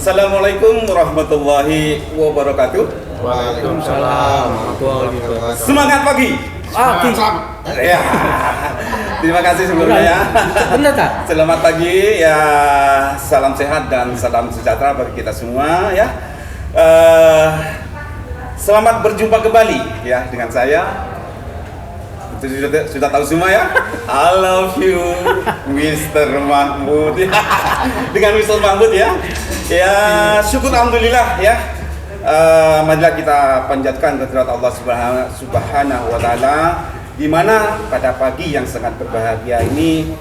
Assalamualaikum warahmatullahi wabarakatuh. Waalaikumsalam warahmatullahi wabarakatuh. Semangat pagi. Ya. Terima kasih sebelumnya ya. Benar tak? Selamat pagi ya. Salam sehat dan salam sejahtera bagi kita semua ya. Selamat berjumpa kembali ya dengan saya. Sudah tahu semua ya. I love you, Mr. Mahmud. Dengan Mr. Mahmud ya. Ya, syukur alhamdulillah ya. Marilah kita panjatkan kehadirat Allah Subhanahu wa taala di mana pada pagi yang sangat berbahagia ini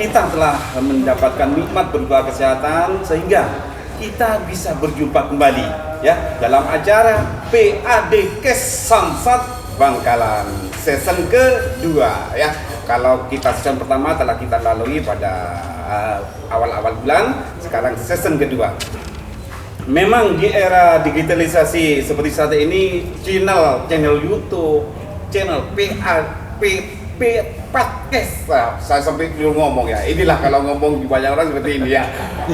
kita telah mendapatkan nikmat berupa kesehatan sehingga kita bisa berjumpa kembali ya dalam acara PAD Kes Samsat Bangkalan season kedua ya. Kalau kita season pertama telah kita lalui pada awal-awal bulan, sekarang season kedua. Memang di era digitalisasi seperti saat ini, channel YouTube, channel podcast, saya sampai dulu ngomong ya. Inilah kalau ngomong di banyak orang seperti ini ya.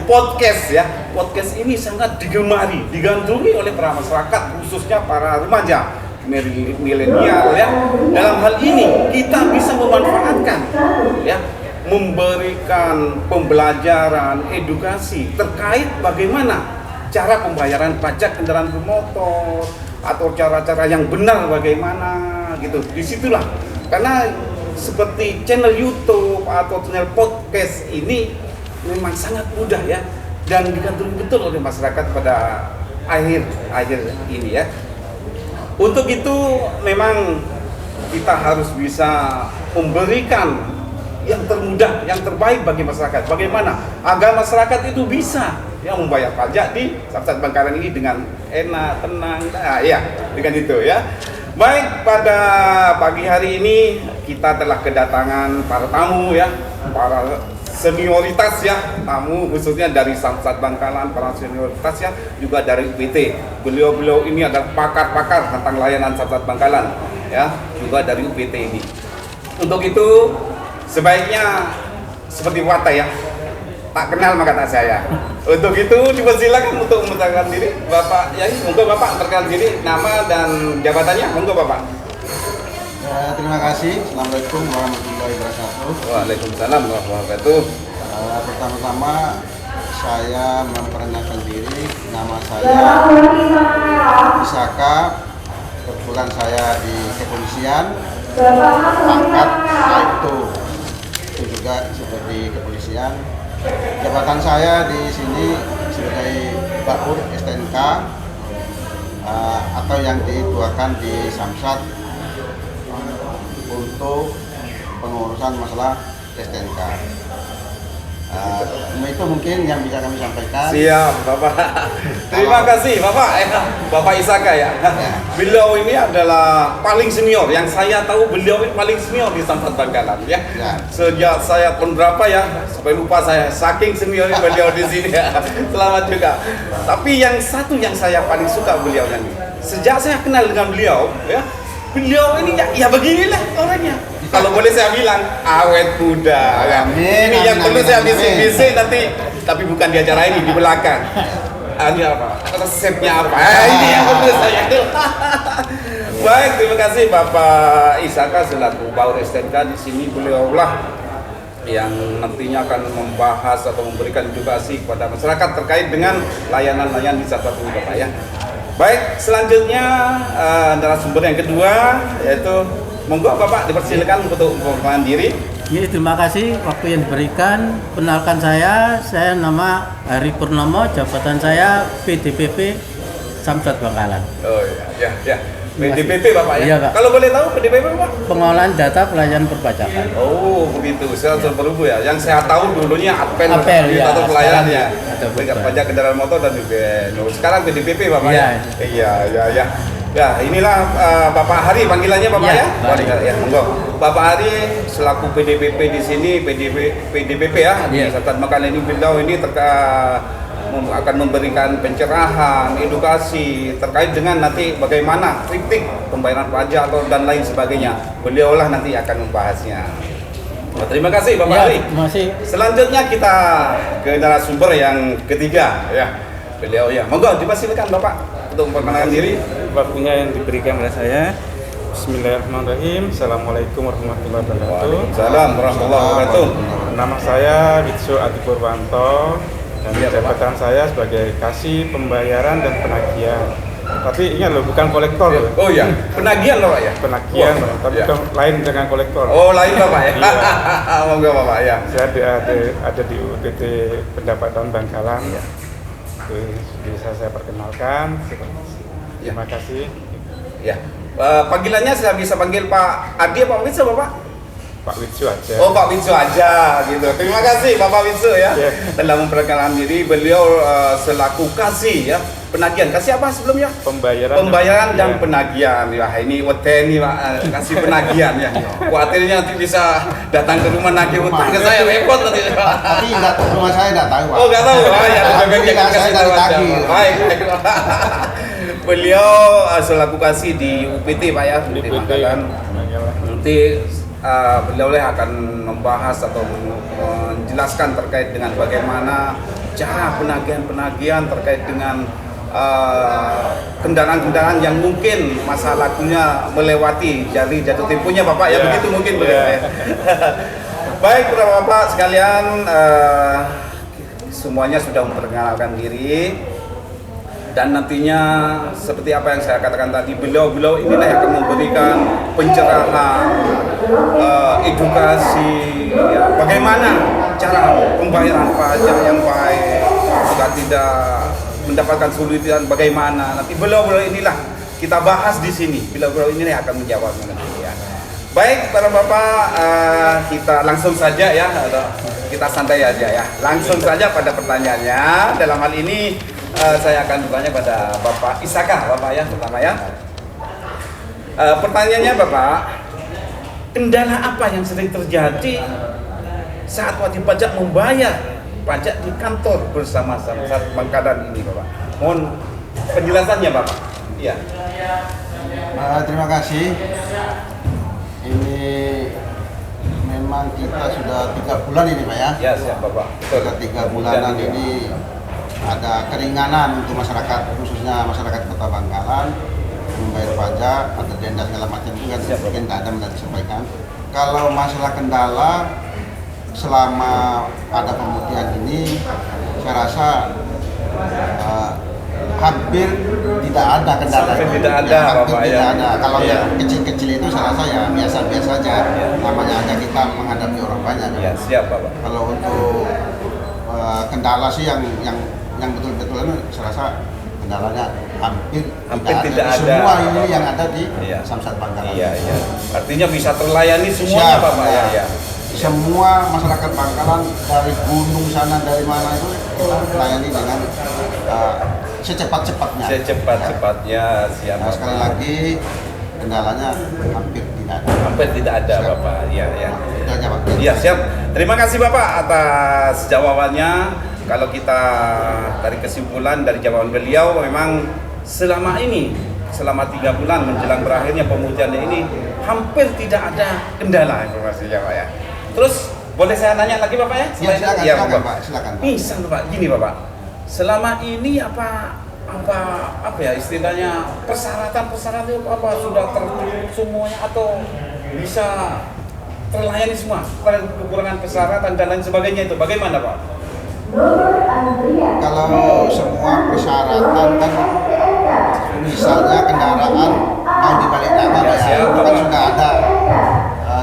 Podcast ya, podcast ini sangat digemari, digandrungi oleh para masyarakat, khususnya para remaja, milenial ya. Dalam hal ini kita bisa memanfaatkan ya, memberikan pembelajaran, edukasi terkait bagaimana cara pembayaran pajak kendaraan bermotor atau cara-cara yang benar bagaimana gitu. Disitulah karena seperti channel YouTube atau channel podcast ini memang sangat mudah ya dan digandrungi betul oleh masyarakat pada akhir ini ya. Untuk itu memang kita harus bisa memberikan yang termudah, yang terbaik bagi masyarakat. Bagaimana agar masyarakat itu bisa yang membayar pajak di Samsat Bangkalan ini dengan enak, tenang, ya dengan itu ya. Baik, pada pagi hari ini kita telah kedatangan para tamu ya, para senioritas ya, tamu khususnya dari Samsat Bangkalan, para senioritas ya, juga dari UPT. Beliau-beliau ini adalah pakar-pakar tentang layanan Samsat Bangkalan ya, juga dari UPT ini. Untuk itu sebaiknya seperti watak ya, tak kenal maka tak saya. Untuk itu dipersilakan untuk memperkenalkan diri Bapak Yai. Monggo Bapak perkenalkan diri, nama dan jabatannya. Monggo Bapak. Ya, terima kasih. Assalamualaikum warahmatullahi wabarakatuh. Waalaikumsalam warahmatullahi wabarakatuh. Pertama-tama saya memperkenalkan diri. Nama saya Isaka. Kebetulan saya di kepolisian. Pangkat Saibtu itu juga seperti kepolisian. Jabatan saya di sini sebagai Baur STNK atau yang dituakan di Samsat untuk pengurusan masalah STNK. Itu mungkin yang bisa kami sampaikan. Siap Bapak. Terima kasih Bapak. Bapak Isaka ya. Beliau ini adalah paling senior. Yang saya tahu beliau ini paling senior di Samsat Bangkalan ya. Sejak saya tahun berapa ya, sampai lupa saya. Saking seniornya beliau di sini ya. Selamat juga. Tapi yang satu yang saya paling suka beliau ini. Sejak saya kenal dengan beliau ya, beliau ini ya beginilah orangnya. Kalau boleh saya bilang awet muda ya. Ini yang perlu saya bisik-bisik nanti, tapi bukan di acara ini, di belakang. Ini apa? Resepnya apa? Ini yang perlu saya. Baik, terima kasih Bapak Isaka selaku Baur STNK. Di sini beliaulah yang nantinya akan membahas atau memberikan edukasi kepada masyarakat terkait dengan layanan-layanan di Samsat ini Bapak ya. Baik, selanjutnya narasumber yang kedua yaitu monggo Bapak dipersilakan untuk memperkenalkan diri. Ya, terima kasih waktu yang diberikan. Kenalkan saya nama Hari Purnomo, jabatan saya PDPP Samsat Bangkalan. Oh ya. PDPP Bapak ya. Iya, Pak. Kalau boleh tahu PDPP Pak? Pengolahan data pelayanan perpajakan. Oh begitu, saya berubah ya. Yang saya tahu dulunya Apel ya, atau pelayanannya, pajak kendaraan motor dan BPN. Sekarang PDPP Bapak ya. Iya. Ya, inilah Bapak Hari panggilannya Bapak ya. Ya, monggo. Bapak Hari selaku PDPP di sini, PDPP ya di Samsat Bangkalan ini, beliau ini akan memberikan pencerahan, edukasi terkait dengan nanti bagaimana triptik pembayaran pajak atau dan lain sebagainya. Beliaulah nanti akan membahasnya. Terima kasih Bapak Ya, Ali. terima kasih. Selanjutnya kita ke narasumber yang ketiga ya. Beliau ya. Monggo dipersilakan Bapak untuk memperkenalkan diri. Waktunya yang diberikan oleh saya. Bismillahirrahmanirrahim. Assalamualaikum warahmatullahi wabarakatuh. Waalaikumsalam warahmatullahi wabarakatuh. Nama saya Witsu Adi Purwanto dan Ya, Bapak. jabatan saya sebagai kasih pembayaran dan penagihan. Tapi ingat loh, bukan kolektor loh. Oh iya, penagihan Bapak ya. Penagihan, Wah, tapi ya. lain dengan kolektor. Oh lain Bapak ya. Iya. Monggo Bapak ya. Saya ada di UTT Pendapatan Bangkalan. Itu bisa saya perkenalkan. Terima kasih. Ya. Panggilannya saya bisa panggil Pak Adi apa Pak Witsu Bapak? Pak Witsu aja. Oh Pak Witsu aja gitu. Terima kasih Bapak Witsu ya. Ya. Telah memperkenalkan diri. Beliau selaku kasih ya. Penagihan. Kasih apa sebelumnya? Pembayaran dan penagihan. Ya ini weteni Pak, kasih penagihan ya. Khawatirnya nanti bisa datang ke rumah nagih utang ke saya repot nanti. Tapi rumah saya nggak tahu, Pak. Oh nggak tahu. Oh ya, Tapi jangan saya kasih dari tahu aja. tadi. Baik. Beliau selaku kasih di UPT Pak ya, di Bangkalan. Nanti beliau akan membahas atau menjelaskan terkait dengan bagaimana cara penagihan terkait dengan kendaraan-kendaraan yang mungkin masa lakunya melewati jadi jatuh temponya Bapak ya, begitu mungkin beliau ya. Baik Bapak sekalian, semuanya sudah memperkenalkan diri. Dan nantinya seperti apa yang saya katakan tadi, beliau inilah yang akan memberikan pencerahan, edukasi, ya, bagaimana cara pembayaran pajak yang baik, agar tidak mendapatkan kesulitan bagaimana. Nanti beliau inilah kita bahas di sini. Beliau inilah yang akan menjawab nanti ya. Baik para bapak, kita langsung saja ya, kita santai aja ya. Langsung saja pada pertanyaannya. Dalam hal ini saya akan bertanya pada Bapak Isaka, Bapak ya pertama ya. Pertanyaannya Bapak, kendala apa yang sering terjadi saat wajib pajak membayar pajak di kantor bersama-sama saat Bangkalan ini Bapak? Mohon penjelasannya Bapak. Iya. Terima kasih. Ini memang kita sudah 3 bulan ini Pak ya. Ya siap Bapak. Sudah 3 bulanan ini ada keringanan untuk masyarakat, khususnya masyarakat Kota Bangkalan membayar pajak, ada denda segala macam itu kan mungkin tidak ada yang disampaikan. Kalau masalah kendala selama ada pemutihan ini, saya rasa hampir tidak ada kendala. Tidak ada, hampir Bapak, tidak ya. ada. Kalau Ya. yang kecil-kecil itu saya rasa ya biasa-biasa saja. Namanya aja kita menghadapi orang banyak. Ya siap Bapak. Kalau untuk kendala sih yang betul-betul ini saya rasa kendalanya hampir tidak ada. Semua ini yang ada di Iya. Samsat Bangkalan. Iya. Artinya bisa terlayani semuanya Siap, Bapak ya. ya. Semua masyarakat Bangkalan dari gunung sana dari mana itu kita layani dengan secepat-cepatnya. Secepat-cepatnya siap. Nah, sekali lagi kendalanya hampir tidak ada. Hampir tidak ada Siap. Bapak. Iya ya. Itu aja Pak. Iya siap. Terima kasih Bapak atas jawabannya. Kalau kita tarik kesimpulan dari jawaban beliau, memang selama 3 bulan menjelang berakhirnya pemutihannya ini hampir tidak ada kendala informasinya Pak ya. Terus boleh saya nanya lagi Bapak ya? Ya, silakan, Iya, silakan Pak, silakan. Pak. Misal Bapak, gini Bapak, selama ini apa ya istilahnya persyaratan itu apa sudah tertutup semuanya atau bisa terlayani semua? Kekurangan persyaratan dan lain sebagainya itu bagaimana Pak? Kalau semua persyaratan kan misalnya kendaraan mau dibalik nama Ya, Pak, siap, itu kan Bapak.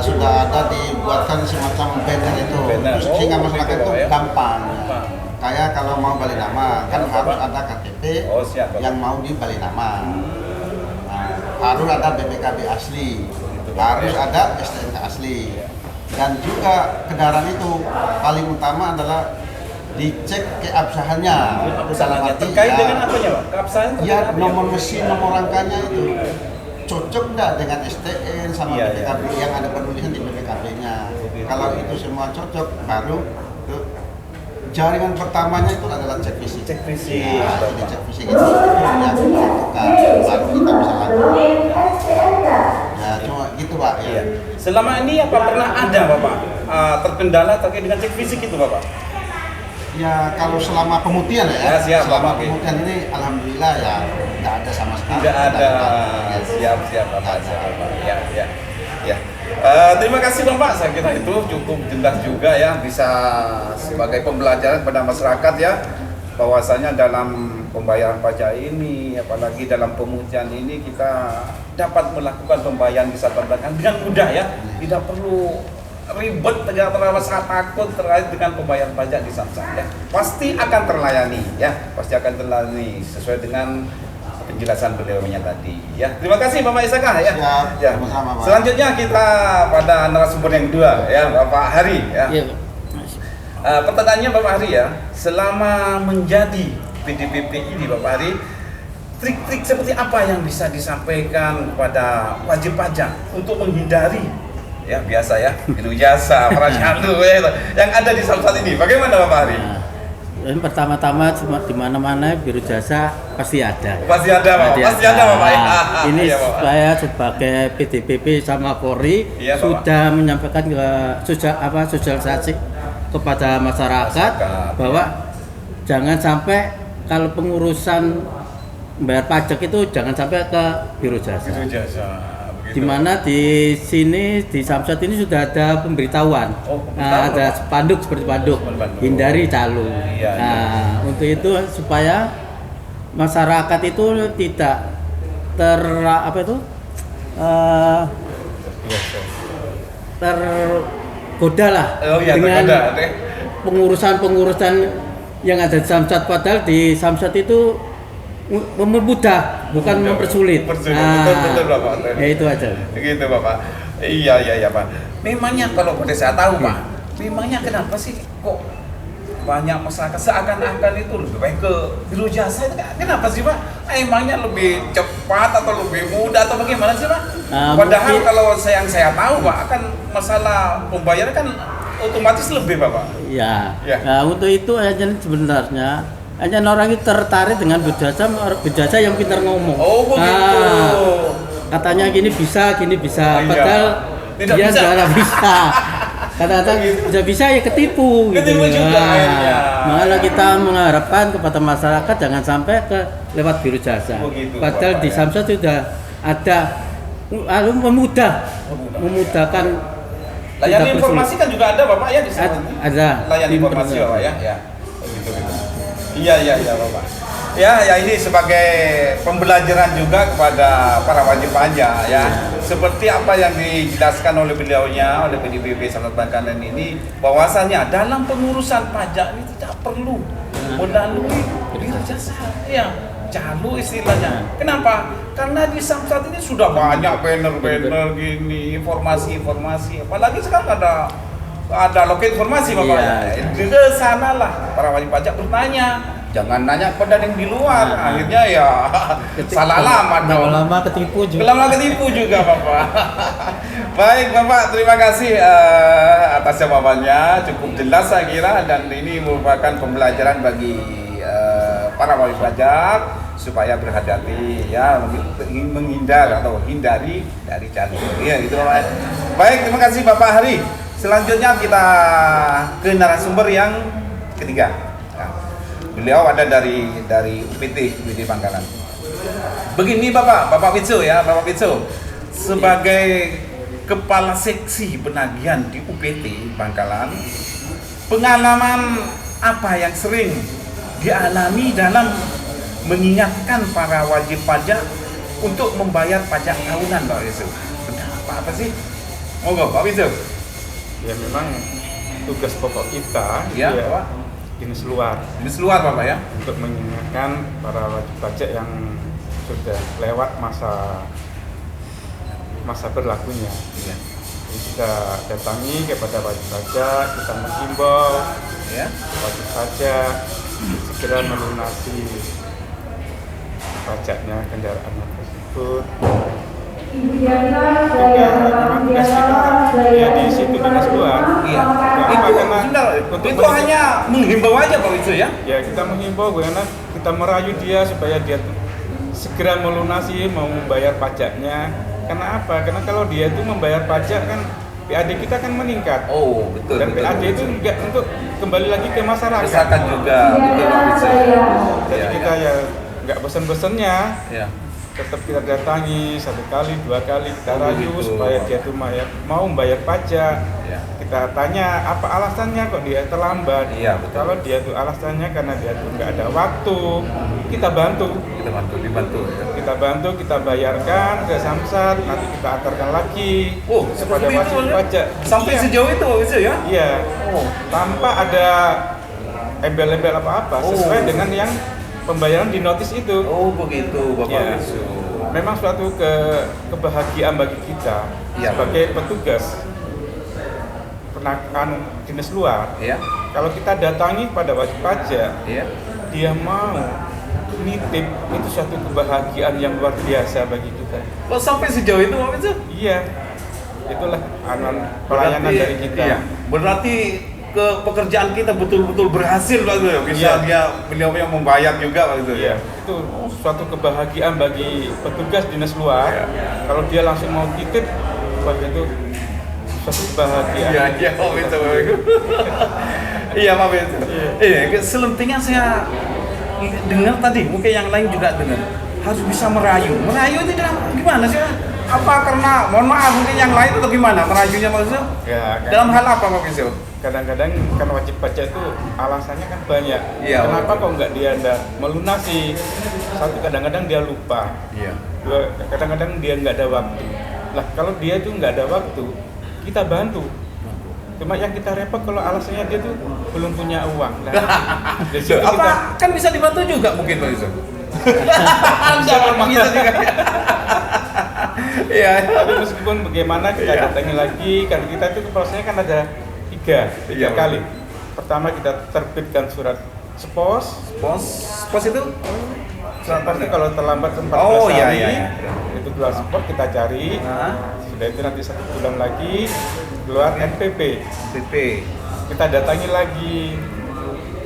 sudah ada dibuatkan semacam banner itu. Banner. Terus sehingga Oh, masyarakat gitu, itu Pak, ya. gampang. Gampang. Kayak kalau mau balik nama kan Ya, harus Bapak. ada KTP Oh, siap, Bapak. yang mau dibalik nama. Nah, harus ada BPKB asli, Bapak. harus Ya. ada STNK asli. Dan juga kendaraan itu paling utama adalah dicek keabsahannya. Dalam arti, terkait ya, dengan apanya Pak? Keabsahan terkait ya apa ya? nomor mesin, nomor rangkanya itu cocok nggak dengan STN sama Iya, BPKB yang ada penulisan di BPKB-nya. Begitu. Kalau itu semua cocok, baru tuh, jaringan pertamanya itu adalah cek fisik. Cek fisik, Nah, Bapak. jadi cek fisik itu yang menentukan, baru kita bisa lanjut. Ya cuma gitu Pak. Iya. Selama ini apa pernah ada Bapak terkendala terkait dengan cek fisik itu Bapak? Ya kalau selama pemutihan Ya, siap, selama Bapak. pemutihan ini alhamdulillah ya tidak ada sama sekali. Tidak ada. Ya. Siap Bapak. Siap Bapak. Ya. Terima kasih Bapak, saya kira itu cukup jelas juga ya, bisa sebagai pembelajaran pada masyarakat ya, bahwasanya dalam pembayaran pajak ini, apalagi dalam pemutihan ini, kita dapat melakukan pembayaran wisata perbankan dengan mudah ya, tidak perlu ribet, tidak terlalu masyarakat takut terkait dengan pembayaran pajak di Samsat ya, pasti akan terlayani ya, pasti akan terlayani sesuai dengan penjelasan beliaunya tadi ya. Terima kasih Bapak Isaka ya. Siap, Ya. sama-sama, Pak. Selanjutnya kita pada narasumber yang kedua ya, Bapak Hari ya. Iya. Pertanyaannya Bapak Hari ya, selama menjadi PDPP ini Bapak Hari, trik-trik seperti apa yang bisa disampaikan kepada wajib pajak untuk menghindari ya biasa ya itu jasa para candu ya, yang ada di Samsat ini? Bagaimana Bapak Hari? Nah, yang pertama-tama di mana-mana biro jasa pasti ada. Pasti ada Bapak, pasti ada Bapak ya. Nah, ini Iya, Bapak. saya sebagai PDPP sama Polri Iya, Bapak. sudah menyampaikan ke sosialisasi kepada masyarakat bahwa jangan sampai kalau pengurusan bayar pajak itu jangan sampai ke biro jasa. Itu jasa. Di mana di sini di Samsat ini sudah ada pemberitahuan. Oh, Nah, pemberitahuan, ada Bapak. spanduk seperti spanduk Spanduk. hindari calo. Iya, Nah, untuk itu supaya masyarakat itu tidak tergoda lah Oh iya, dengan tergoda, deh. pengurusan yang ada di Samsat, padahal di Samsat itu mempermudah bukan Mudah. mempersulit. Betul, Bapak. Ya itu aja. Begitu Bapak. Iya Pak. Memangnya kalau boleh saya tahu Pak, memangnya kenapa sih kok banyak masyarakat seakan-akan itu lebih baik ke biro jasa itu? Kenapa sih Pak? Emangnya lebih cepat atau lebih mudah atau bagaimana sih Pak? Padahal mungkin- kalau yang saya tahu Pak, kan masalah pembayaran kan otomatis lebih Bapak. Ya. Ya. Nah, untuk itu aja sebenarnya hanya orang itu tertarik dengan bujasa yang pintar ngomong. Oh begitu. Katanya gini bisa. Iya. Padahal Tidak dia bisa. nggak bisa. Kata-kata bisa ya ketipu. Ketipu juga akhirnya. Makanya kita mengharapkan kepada masyarakat jangan sampai lewat biro jasa. Begitu, Padahal Bapak, di ya. Samsat sudah ada memudahkan. Layanan tidak informasi kan juga ada Bapak ya di sana. Ada. Layanan informasi Bapak ya. Ya. Begitu. Iya Bapak. Ya ini sebagai pembelajaran juga kepada para wajib pajak ya. Seperti apa yang dijelaskan oleh beliaunya, oleh PDPP Samsat Bangkalan ini, bahwasannya dalam pengurusan pajak ini tidak perlu melalui biro jasa. Ya, calo istilahnya. Kenapa? Karena di Samsat ini sudah banyak banner-banner gini, informasi-informasi. Apalagi sekarang ada loket informasi Bapak. Iya. Ke sanalah para wajib pajak bertanya. Jangan nanya kepada yang di luar. Akhirnya ya salah alamat dong. Lama ketipu juga. Lama ketipu juga Bapak. Baik Bapak, terima kasih atas jawabannya, cukup jelas saya kira, dan ini merupakan pembelajaran bagi para wajib pajak supaya berhati-hati ya, menghindar atau hindari dari calo. Ya gitu Bapak. Baik, terima kasih Bapak Hari. Selanjutnya kita ke narasumber yang ketiga. Nah, beliau ada dari UPT Bangkalan. Begini Bapak Pitsu ya, Bapak Pitsu sebagai kepala seksi penagihan di UPT Bangkalan, pengalaman apa yang sering dialami dalam mengingatkan para wajib pajak untuk membayar pajak tahunan Pak Pitsu? Apa sih? Monggo Pak Pitsu. Ya memang tugas pokok kita Ya, ya, Pak. dinas luar Di luar Bapak ya. untuk mengingatkan para wajib pajak yang sudah lewat masa berlakunya. Iya. Jadi kita datangi kepada wajib pajak, kita menghimbau Ya. wajib pajak segera melunasi pajaknya kendaraannya tersebut. Ya di situ dinas luar. Iya. Kenapa? Karena Benar. untuk Itu hanya menghimbau aja Pak Pitsu ya. Ya kita menghimbau karena kita merayu dia supaya dia segera melunasi mau membayar pajaknya. Karena apa? Karena kalau dia itu membayar pajak kan PAD kita kan meningkat. Oh, betul. Dan betul, PAD betul. itu juga untuk kembali lagi ke masyarakat. Masyarakat juga, betul Pak Wiso. Jadi Ya, kita ya nggak bosan-bosannya, ya. tetap kita datangi 1 kali, 2 kali, kita rayu Begitu. supaya dia tuh mau membayar pajak. Ya. Kita tanya apa alasannya kok dia terlambat. Iya, betul. Kalau dia tuh alasannya karena dia tuh nggak ada waktu, kita bantu. Dibantu ya. Kita bantu, kita bayarkan ke Samsat, nanti kita antarkan lagi Oh, kepada seperti itu wajib ya? pajak. Sampai Iya. sejauh itu Pak Wiso ya? Iya, Oh. tanpa ada embel-embel apa-apa, sesuai dengan yang pembayaran di notis itu. Oh, begitu Bapak Ya. Wiso. Memang suatu kebahagiaan bagi kita Iya. sebagai petugas penakan dinas luar. Ya. Kalau kita datangi pada wajib pajak, Ya. dia mau nitip, itu suatu kebahagiaan yang luar biasa bagi kita. Kok sampai sejauh itu Pak Wiso? Iya, itulah pelayanan dari kita. Iya. Berarti pekerjaan kita betul-betul berhasil Pak Wiso. Bisa beliau yang membayar juga Pak Wiso. Iya, itu suatu kebahagiaan bagi petugas dinas luar. Kalau dia langsung mau titip, bagi itu suatu kebahagiaan. Iya, Pak Wiso. Iya Pak Wiso. Iya, selentingan saya dengar tadi, mungkin yang lain juga dengar. Harus bisa merayu. Merayu itu gimana sih? Apa karena, mohon maaf mungkin yang lain atau gimana merayunya Pak Wiso? Ya, kan. Dalam hal apa Pak Wiso? Kadang-kadang kan wajib pajak itu alasannya kan banyak. Iya, Kenapa betul. kok nggak dia melunasi? Satu, kadang-kadang dia lupa. Iya. Dua, kadang-kadang dia nggak ada waktu. Lah kalau dia itu nggak ada waktu, kita bantu. Cuma yang kita repot kalau alasannya dia tuh belum punya uang. Nah, dari situ kita Apa kan bisa dibantu juga mungkin Pak Wiso? Enggak, bisa juga. Iya. tapi meskipun bagaimana kita Iya. datangi lagi, karena kita itu prosesnya kan ada tiga Iya, kali. Pertama kita terbitkan surat spos. Pos itu? Pasti kalau terlambat 14 Oh, iya, hari, iya, iya. itu keluar spot kita cari. Nah, Sudah itu nanti 1 bulan lagi keluar NPP. PP. Kita datangi lagi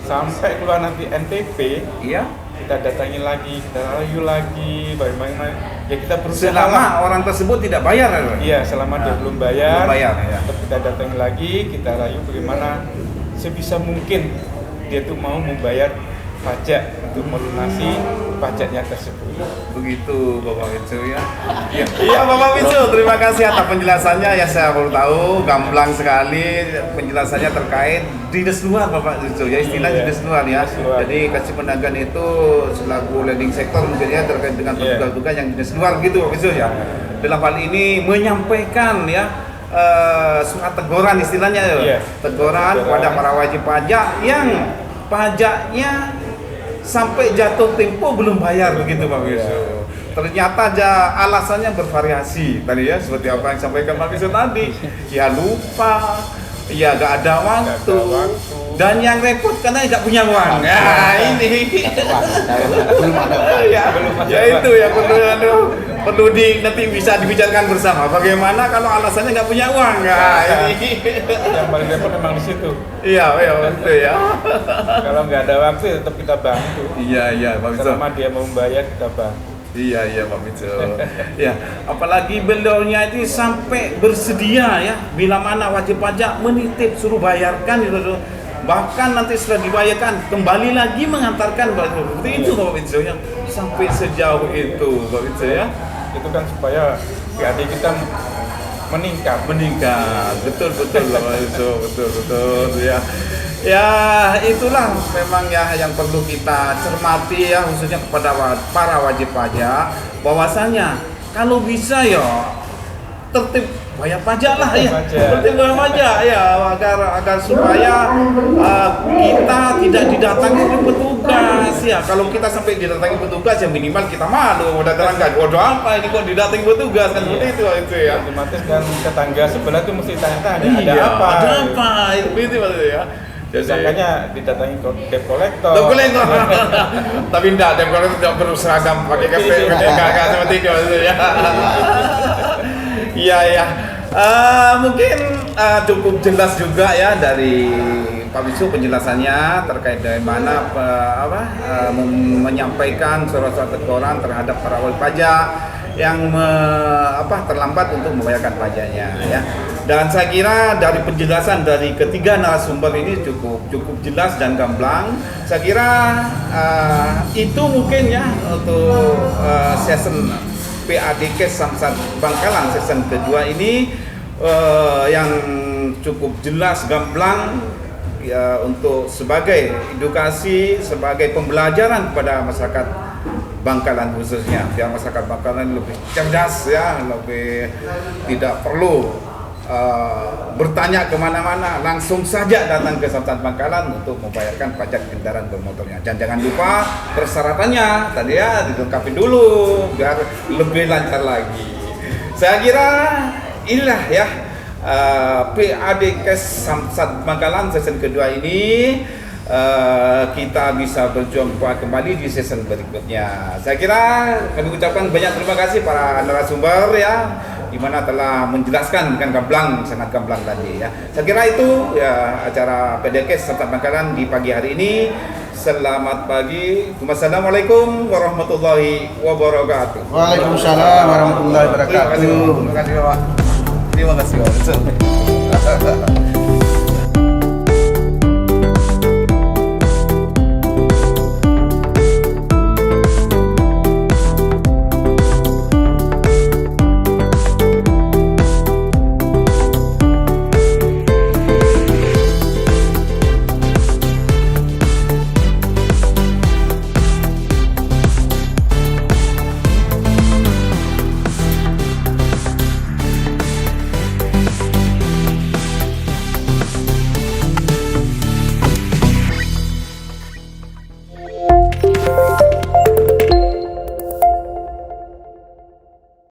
sampai keluar nanti NPP. Iya. Kita datangi lagi, kita rayu lagi, bagaimana ya kita berusaha lah. Selama orang tersebut tidak bayar ya? Iya, selama dia belum bayar, Belum bayar, ya. tetap kita datangi lagi, kita rayu bagaimana sebisa mungkin dia tuh mau membayar pajak untuk melunasi pajaknya tersebut. Begitu Bapak Wiso ya. Iya Bapak Wiso, terima kasih atas penjelasannya ya, saya baru tahu gamblang sekali penjelasannya terkait dinas luar Bapak Wiso ya, istilah Iya, dinas luar ya. dinas luar. Jadi Kasih Penagan itu selaku leading sektor mungkin ya terkait dengan Iya. petugas-petugas yang dinas luar gitu Bapak Wiso ya. Dalam hal ini menyampaikan ya surat teguran istilahnya ya. Iya. Teguran kepada para wajib pajak yang pajaknya sampai jatuh tempo belum bayar begitu Pak Wiso. Ternyata alasannya bervariasi tadi ya, seperti apa yang disampaikan Pak Wiso tadi. Ya lupa, ya gak ada waktu, dan yang repot karena nggak punya uang. Nah ini, Belum ada uang. ya itu yang perlu nanti bisa dibicarakan bersama. Bagaimana kalau alasannya nggak punya uang? Nah ini, Yang paling repot memang di situ. iya betul ya. Kalau nggak ada waktu ya tetap kita bantu. Iya Pak Wiso. Selama dia mau membayar kita bantu. Iya Pak Wiso. Ya, apalagi beliaunya itu sampai bersedia ya, bila mana wajib pajak menitip suruh bayarkan gitu. Bahkan nanti setelah dibayarkan kembali lagi mengantarkan Pak Wiso. Seperti itu Pak Wiso yang sampai sejauh itu Pak Wiso ya. Itu kan supaya PAD kita meningkat. Betul Pak Wiso, betul ya. Ya itulah memang ya yang perlu kita cermati ya, khususnya kepada para wajib pajak, bahwasanya kalau bisa ya tertib bayar pajak lah ya, tertib bayar pajak ya, agar supaya kita tidak didatangi oleh petugas ya. Kalau kita sampai didatangi petugas ya minimal kita malu, udah terangkan, waduh apa ini kok didatangi petugas kan seperti itu ya. Otomatis kan tetangga sebelah itu mesti tanya-tanya ada Iya, apa. ada apa itu maksudnya ya. Biasanya didatangi debt collector. Debt collector. Tapi enggak, debt collector tidak perlu seragam pakai KP, enggak seperti itu ya. Iya ya. Mungkin cukup jelas juga ya dari Pak Wiso penjelasannya terkait dari mana menyampaikan surat-surat teguran terhadap para wajib pajak terlambat untuk membayarkan pajaknya ya. Dan saya kira dari penjelasan dari ketiga narasumber ini cukup jelas dan gamblang. Saya kira itu mungkin ya untuk season PADK Samsat Bangkalan season kedua ini yang cukup jelas gamblang ya, untuk sebagai edukasi, sebagai pembelajaran kepada masyarakat Bangkalan khususnya, biar masyarakat Bangkalan lebih cerdas ya, lebih tidak perlu bertanya kemana-mana, langsung saja datang ke Samsat Bangkalan untuk membayarkan pajak kendaraan bermotornya. Dan jangan lupa persyaratannya tadi ya dilengkapi dulu biar lebih lancar lagi. Saya kira inilah ya PADK Samsat Bangkalan season kedua ini. Kita bisa berjumpa kembali di season berikutnya. Saya kira kami ucapkan banyak terima kasih para narasumber ya, di mana telah menjelaskan dengan gamblang, sangat gamblang tadi ya. Saya kira itu ya acara PADK Samsat Bangkalan di pagi hari ini. Selamat pagi. Wassalamualaikum warahmatullahi wabarakatuh. Waalaikumsalam warahmatullahi wabarakatuh. Terima kasih Bapak. Terima kasih Bapak.